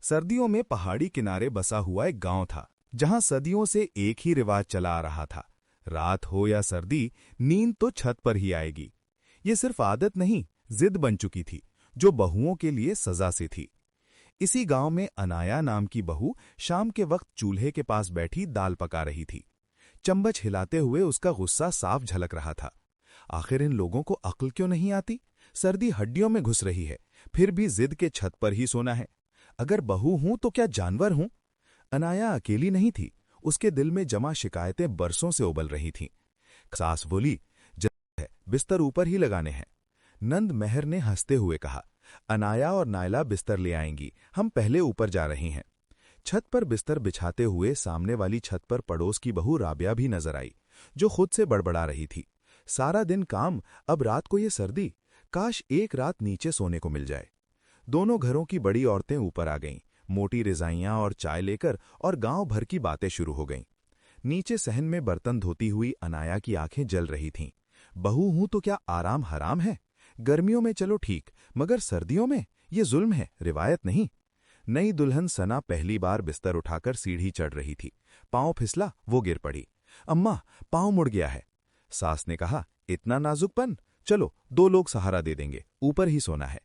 सर्दियों में पहाड़ी किनारे बसा हुआ एक गांव था, जहां सदियों से एक ही रिवाज चला आ रहा था। रात हो या सर्दी, नींद तो छत पर ही आएगी। ये सिर्फ आदत नहीं, जिद बन चुकी थी, जो बहुओं के लिए सजा से थी। इसी गांव में अनाया नाम की बहू शाम के वक्त चूल्हे के पास बैठी दाल पका रही थी। चम्मच हिलाते हुए उसका गुस्सा साफ झलक रहा था। आखिर इन लोगों को अक्ल क्यों नहीं आती? सर्दी हड्डियों में घुस रही है, फिर भी जिद के छत पर ही सोना है। अगर बहू हूं तो क्या जानवर हूं? अनाया अकेली नहीं थी। उसके दिल में जमा शिकायतें बरसों से उबल रही थीं। सास बोली, जल्दी है, बिस्तर ऊपर ही लगाने हैं। नंद मेहर ने हंसते हुए कहा, अनाया और नायला बिस्तर ले आएंगी, हम पहले ऊपर जा रही हैं। छत पर बिस्तर बिछाते हुए सामने वाली छत पर पड़ोस की बहू राबिया भी नजर आई, जो खुद से बड़बड़ा रही थी। सारा दिन काम, अब रात को ये सर्दी, काश एक रात नीचे सोने को मिल जाए। दोनों घरों की बड़ी औरतें ऊपर आ गईं, मोटी रिजाइयां और चाय लेकर, और गांव भर की बातें शुरू हो गईं। नीचे सहन में बर्तन धोती हुई अनाया की आंखें जल रही थीं। बहू हूं तो क्या आराम हराम है? गर्मियों में चलो ठीक, मगर सर्दियों में ये जुल्म है, रिवायत नहीं। नई दुल्हन सना पहली बार बिस्तर उठाकर सीढ़ी चढ़ रही थी। पांव फिसला, वो गिर पड़ी। अम्मा, पांव मुड़ गया है। सास ने कहा, इतना नाजुकपन, चलो 2 लोग सहारा दे देंगे, ऊपर ही सोना है।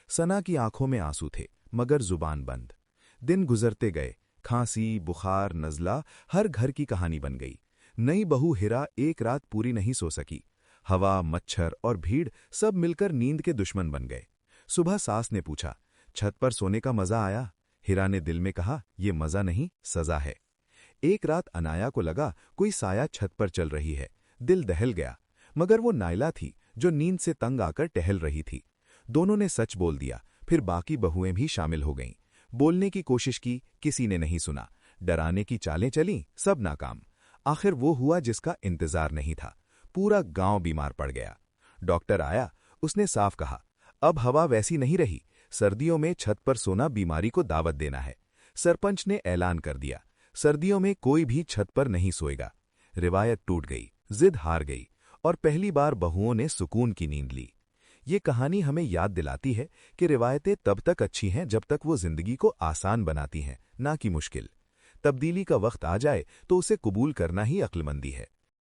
सना की आंखों में आंसू थे, मगर जुबान बंद। दिन गुजरते गए, खांसी, बुखार, नजला हर घर की कहानी बन गई। नई बहू हिरा एक रात पूरी नहीं सो सकी। हवा, मच्छर और भीड़ सब मिलकर नींद के दुश्मन बन गए। सुबह सास ने पूछा, छत पर सोने का मजा आया? हिरा ने दिल में कहा, ये मजा नहीं, सजा है। एक रात अनाया को लगा कोई साया छत पर चल रही है। दिल दहल गया, मगर वो नायला थी, जो नींद से तंग आकर टहल रही थी। दोनों ने सच बोल दिया, फिर बाकी बहुएं भी शामिल हो गईं। बोलने की कोशिश की, किसी ने नहीं सुना। डराने की चालें चलीं, सब नाकाम। आखिर वो हुआ जिसका इंतजार नहीं था। पूरा गांव बीमार पड़ गया। डॉक्टर आया, उसने साफ कहा, अब हवा वैसी नहीं रही, सर्दियों में छत पर सोना बीमारी को दावत देना है। सरपंच ने ऐलान कर दिया, सर्दियों में कोई भी छत पर नहीं सोएगा। रिवायत टूट गई, जिद हार गई, और पहली बार बहुओं ने सुकून की नींद ली। ये कहानी हमें याद दिलाती है कि रिवायतें तब तक अच्छी हैं जब तक वो जिंदगी को आसान बनाती हैं, ना कि मुश्किल। तब्दीली का वक्त आ जाए तो उसे कबूल करना ही अक्लमंदी है।